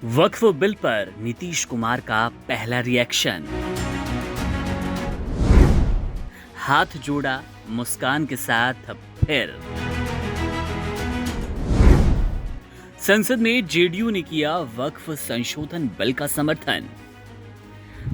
वक्फ bill पर नीतीश कुमार का पहला रिएक्शन। हाथ जोड़ा, मुस्कान के साथ फिर संसद में जेडीयू ने किया वक्फ संशोधन बिल का समर्थन।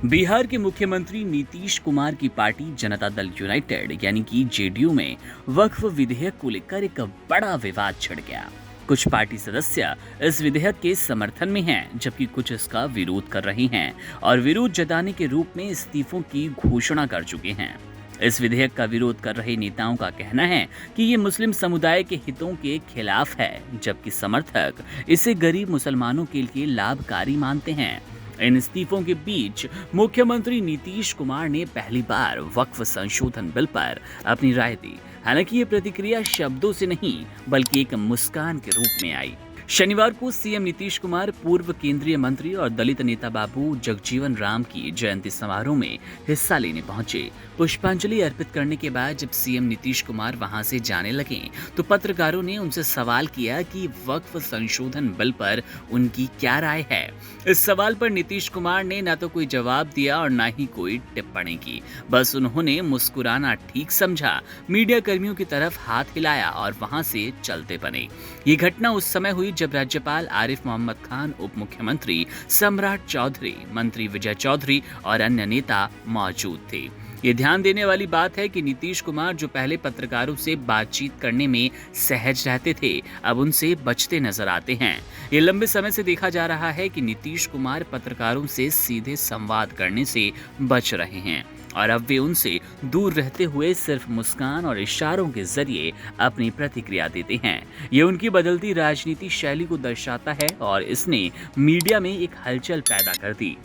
बिहार के मुख्यमंत्री नीतीश कुमार की पार्टी जनता दल यूनाइटेड यानी कि जेडीयू में वक्फ विधेयक को लेकर एक बड़ा विवाद छिड़ गया। कुछ पार्टी सदस्य इस विधेयक के समर्थन में हैं, जबकि कुछ इसका विरोध कर रहे हैं और विरोध जताने के रूप में इस्तीफों की घोषणा कर चुके हैं। इस विधेयक का विरोध कर रहे नेताओं का कहना है कि ये मुस्लिम समुदाय के हितों के खिलाफ है, जबकि समर्थक इसे गरीब मुसलमानों के लिए लाभकारी मानते हैं। इन इस्तीफों के बीच मुख्यमंत्री नीतीश कुमार ने पहली बार वक्फ संशोधन बिल पर अपनी राय दी। हालांकि ये प्रतिक्रिया शब्दों से नहीं बल्कि एक मुस्कान के रूप में आई। शनिवार को सीएम नीतीश कुमार पूर्व केंद्रीय मंत्री और दलित नेता बाबू जगजीवन राम की जयंती समारोह में हिस्सा लेने पहुंचे। पुष्पांजलि अर्पित करने के बाद जब सीएम नीतीश कुमार वहां से जाने लगे तो पत्रकारों ने उनसे सवाल किया कि वक्फ संशोधन बिल पर उनकी क्या राय है। इस सवाल पर नीतीश कुमार ने न तो कोई जवाब दिया और न ही कोई टिप्पणी की। बस उन्होंने मुस्कुराना ठीक समझा, मीडिया कर्मियों की तरफ हाथ हिलाया और वहां से चलते बने। ये घटना उस समय हुई जब राज्यपाल आरिफ मोहम्मद खान, उप मुख्यमंत्री सम्राट चौधरी, मंत्री विजय चौधरी और अन्य नेता मौजूद थे। ये ध्यान देने वाली बात है कि नीतीश कुमार जो पहले पत्रकारों से बातचीत करने में सहज रहते थे, अब उनसे बचते नजर आते हैं। ये लंबे समय से देखा जा रहा है कि नीतीश कुमार पत्रकारों से सीधे संवाद करने से बच रहे हैं और अब वे उनसे दूर रहते हुए सिर्फ मुस्कान और इशारों के जरिए अपनी प्रतिक्रिया देते हैं। ये उनकी बदलती राजनीति शैली को दर्शाता है और इसने मीडिया में एक हलचल पैदा कर दी।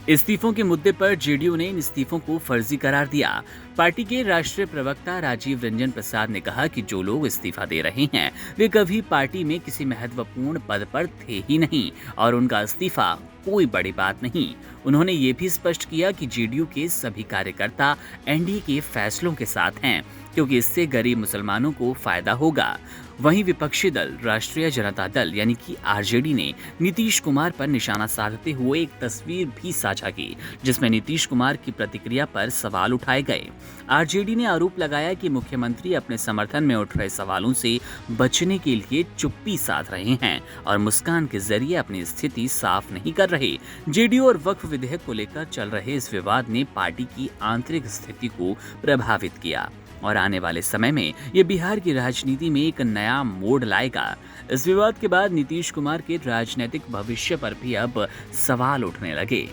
इस्तीफों के मुद्दे पर जेडीयू ने इन इस्तीफों को फर्जी करार दिया। पार्टी के राष्ट्रीय प्रवक्ता राजीव रंजन प्रसाद ने कहा कि जो लोग इस्तीफा दे रहे हैं वे कभी पार्टी में किसी महत्वपूर्ण पद पर थे ही नहीं और उनका इस्तीफा कोई बड़ी बात नहीं। उन्होंने ये भी स्पष्ट किया कि जेडीयू के सभी कार्यकर्ता एनडीए के फैसलों के साथ हैं, क्योंकि इससे गरीब मुसलमानों को फायदा होगा। वहीं विपक्षी दल राष्ट्रीय जनता दल यानी कि आरजेडी ने नीतीश कुमार पर निशाना साधते हुए एक तस्वीर भी साझा की, जिसमें नीतीश कुमार की प्रतिक्रिया पर सवाल उठाए गए। आरजेडी ने आरोप लगाया कि मुख्यमंत्री अपने समर्थन में उठ रहे सवालों से बचने के लिए चुप्पी साध रहे हैं और मुस्कान के जरिए अपनी स्थिति साफ नहीं कर रहे। जेडीयू और वक्फ विधेयक को लेकर चल रहे इस विवाद ने पार्टी की आंतरिक स्थिति को प्रभावित किया और आने वाले समय में ये बिहार की राजनीति में एक नया मोड़ लाएगा। इस विवाद के बाद नीतीश कुमार के राजनीतिक भविष्य पर भी अब सवाल उठने लगे।